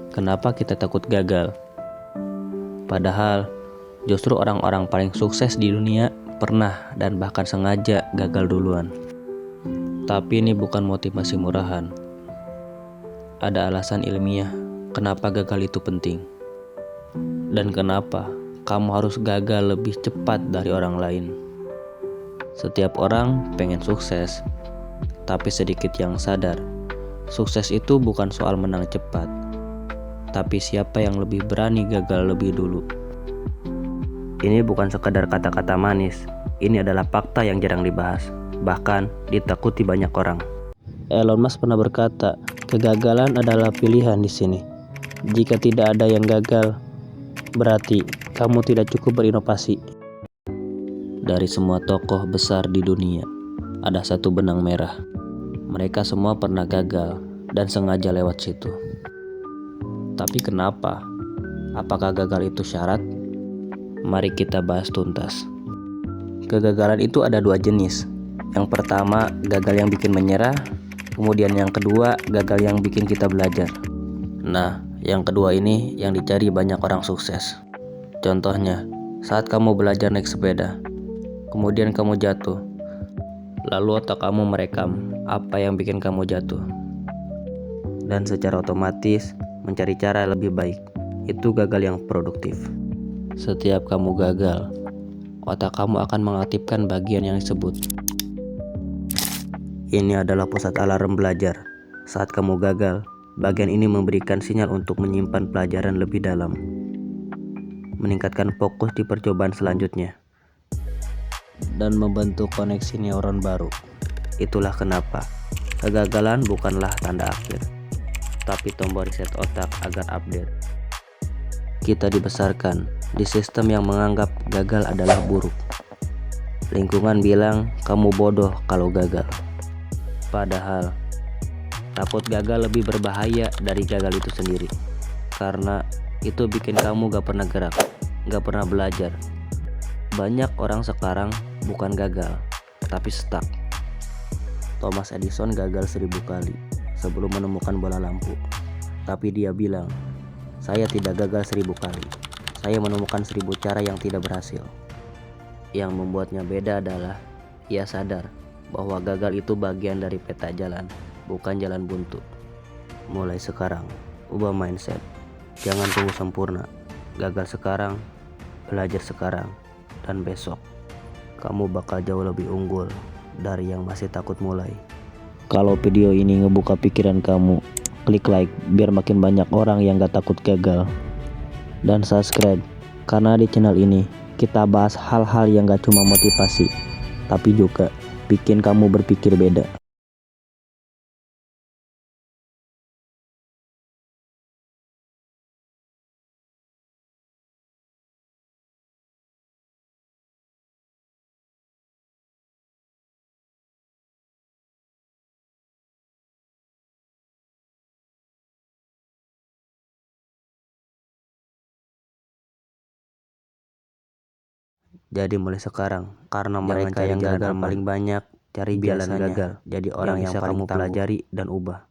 Kenapa kita takut gagal? Padahal justru orang-orang paling sukses di dunia pernah dan bahkan sengaja gagal duluan. Tapi ini bukan motivasi murahan. Ada alasan ilmiah kenapa gagal itu penting. Dan kenapa kamu harus gagal lebih cepat dari orang lain. Setiap orang pengen sukses, tapi sedikit yang sadar sukses itu bukan soal menang cepat, tapi siapa yang lebih berani gagal lebih dulu. Ini bukan sekadar kata-kata manis, ini adalah fakta yang jarang dibahas, bahkan ditakuti banyak orang. Elon Musk pernah berkata, kegagalan adalah pilihan di sini. Jika tidak ada yang gagal, berarti kamu tidak cukup berinovasi. Dari semua tokoh besar di dunia, ada satu benang merah. Mereka semua pernah gagal dan sengaja lewat situ. Tapi kenapa? Apakah gagal itu syarat? Mari kita bahas tuntas. Kegagalan itu ada dua jenis. Yang pertama, gagal yang bikin menyerah. Kemudian yang kedua, gagal yang bikin kita belajar. Nah, yang kedua ini yang dicari banyak orang sukses. Contohnya, saat kamu belajar naik sepeda, kemudian kamu jatuh. Lalu otak kamu merekam apa yang bikin kamu jatuh. Dan secara otomatis mencari cara lebih baik. Itu gagal yang produktif. Setiap kamu gagal, otak kamu akan mengaktifkan bagian yang disebut. Ini adalah pusat alarm belajar. Saat kamu gagal, bagian ini memberikan sinyal untuk menyimpan pelajaran lebih dalam. Meningkatkan fokus di percobaan selanjutnya. Dan membentuk koneksi neuron baru. Itulah kenapa kegagalan bukanlah tanda akhir, tapi tombol reset otak agar update. Kita dibesarkan di sistem yang menganggap gagal adalah buruk. Lingkungan bilang kamu bodoh kalau gagal. Padahal takut gagal lebih berbahaya dari gagal itu sendiri. Karena itu bikin kamu gak pernah gerak, gak pernah belajar. Banyak orang sekarang bukan gagal, tapi stuck. Thomas Edison gagal 1000 kali sebelum menemukan bola lampu. Tapi dia bilang, saya tidak gagal 1000 kali. Saya menemukan 1000 cara yang tidak berhasil. Yang membuatnya beda adalah, ia sadar bahwa gagal itu bagian dari peta jalan, bukan jalan buntu. Mulai sekarang, ubah mindset. Jangan tunggu sempurna. Gagal sekarang, belajar sekarang. Dan besok kamu bakal jauh lebih unggul dari yang masih takut mulai. Kalau video ini ngebuka pikiran kamu, klik like biar makin banyak orang yang gak takut gagal. Dan subscribe, karena di channel ini kita bahas hal-hal yang gak cuma motivasi, tapi juga bikin kamu berpikir beda. Jadi mulai sekarang, karena mereka yang gagal paling banyak, cari jalan gagal. Jadi orang yang paling pelajari dan ubah.